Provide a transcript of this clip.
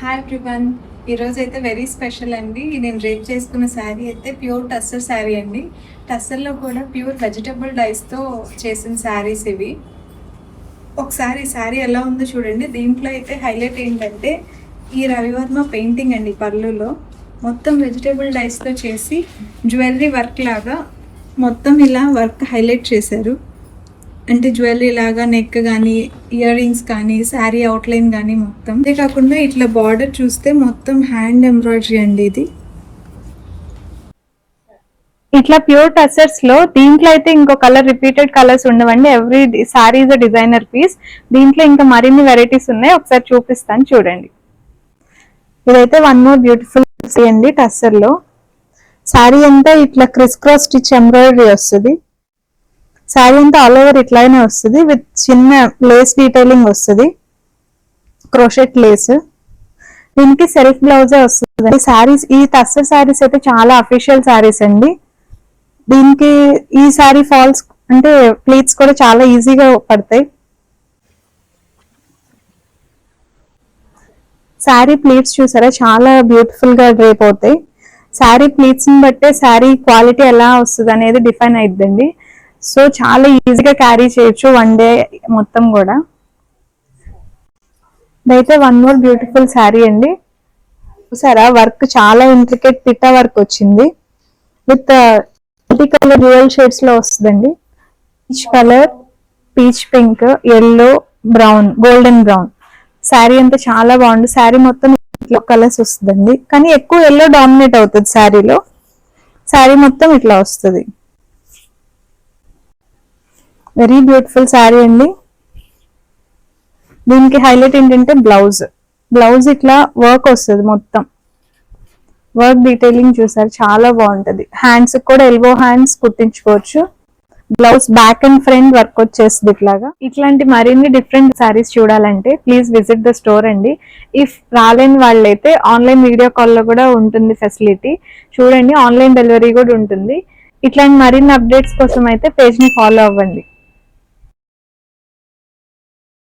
Hi everyone. ఈరోజు అయితే very special అండి. నేను రేప్ చేసుకున్న శారీ అయితే ప్యూర్ టస్సర్ శారీ అండి. టస్సర్లో కూడా ప్యూర్ వెజిటబుల్ డైస్తో చేసిన శారీస్ ఇవి. ఒకసారి శారీ ఎలా ఉందో చూడండి. దీంట్లో అయితే హైలైట్ ఏంటంటే ఈ రవివర్మ పెయింటింగ్ అండి. పళ్ళులో మొత్తం వెజిటబుల్ డైస్తో చేసి జ్యువెలరీ వర్క్ లాగా మొత్తం ఇలా వర్క్ హైలైట్ చేశారు. అంటే జ్యువెలరీ లాగా నెక్ కానీ ఇయర్ రింగ్స్ కానీ శారీ అవుట్లైన్ కానీ మొత్తం. అంతే కాకుండా ఇట్లా బార్డర్ చూస్తే మొత్తం హ్యాండ్ ఎంబ్రాయిడరీ అండి. ఇది ఇట్లా ప్యూర్ టసర్స్ లో దీంట్లో అయితే ఇంకో కలర్ రిపీటెడ్ కలర్స్ ఉండవండి. Every sari is a designer piece. దీంట్లో ఇంకా మరిన్ని వెరైటీస్ ఉన్నాయి, ఒకసారి చూపిస్తాను చూడండి. ఇదైతే వన్ మోర్ బ్యూటిఫుల్ అండి. టస్సర్ లో శారీ అంతా ఇట్లా క్రిస్ క్రాస్ స్టిచ్ ఎంబ్రాయిడరీ వస్తుంది. శారీ అంతా ఆల్ ఓవర్ ఇట్లానే వస్తుంది విత్ చిన్న లేస్ డీటెయిలింగ్ వస్తుంది, క్రోషెట్ లేస్. దీనికి సెల్ఫ్ బ్లౌజే వస్తుంది. శారీస్ ఈ టస్సర్ శారీస్ అయితే చాలా అఫీషియల్ శారీస్ అండి. దీనికి ఈ శారీ ఫాల్స్ అంటే ప్లీట్స్ కూడా చాలా ఈజీగా పడతాయి. శారీ ప్లీట్స్ చూసారా, చాలా బ్యూటిఫుల్ గా డ్రేప్ అవుతాయి. శారీ ప్లీట్స్ ని బట్టే శారీ క్వాలిటీ ఎలా వస్తుంది అనేది డిఫైన్ అయిద్దండి. సో చాలా ఈజీగా క్యారీ చేయొచ్చు వన్ డే మొత్తం కూడా. ఇదైతే వన్ మోర్ బ్యూటిఫుల్ శారీ అండి. చూసారా, వర్క్ చాలా ఇంట్రికేట్ పిట్టా వర్క్ వచ్చింది with multi colour dual shades లో వస్తుందండి. Peach colour, peach pink, yellow, brown, golden brown. Sari అంతా చాలా బాగుంది. శారీ మొత్తం ఇట్లా కలర్స్ వస్తుందండి, కానీ ఎక్కువ ఎల్లో డామినేట్ అవుతుంది శారీలో. శారీ మొత్తం ఇట్లా వస్తుంది. వెరీ బ్యూటిఫుల్ శారీ అండి. దీనికి హైలైట్ ఏంటంటే బ్లౌజ్ ఇట్లా వర్క్ వస్తుంది. మొత్తం వర్క్ డీటెయిలింగ్ చూసారు, చాలా బాగుంటది. హ్యాండ్స్ కూడా ఎల్బో హ్యాండ్స్ కుట్టించుకోవచ్చు. Blouse back and front work వచ్చేస్తుంది ఇట్లాగా. ఇట్లాంటి మరిన్ని డిఫరెంట్ శారీస్ చూడాలంటే ప్లీజ్ విజిట్ ద స్టోర్ అండి. ఇఫ్ రాలేని వాళ్ళైతే ఆన్లైన్ వీడియో కాల్లో కూడా ఉంటుంది ఫెసిలిటీ. చూడండి, ఆన్లైన్ డెలివరీ కూడా ఉంటుంది. ఇట్లాంటి మరిన్ని అప్డేట్స్ కోసం అయితే పేజ్ ని ఫాలో అవ్వండి.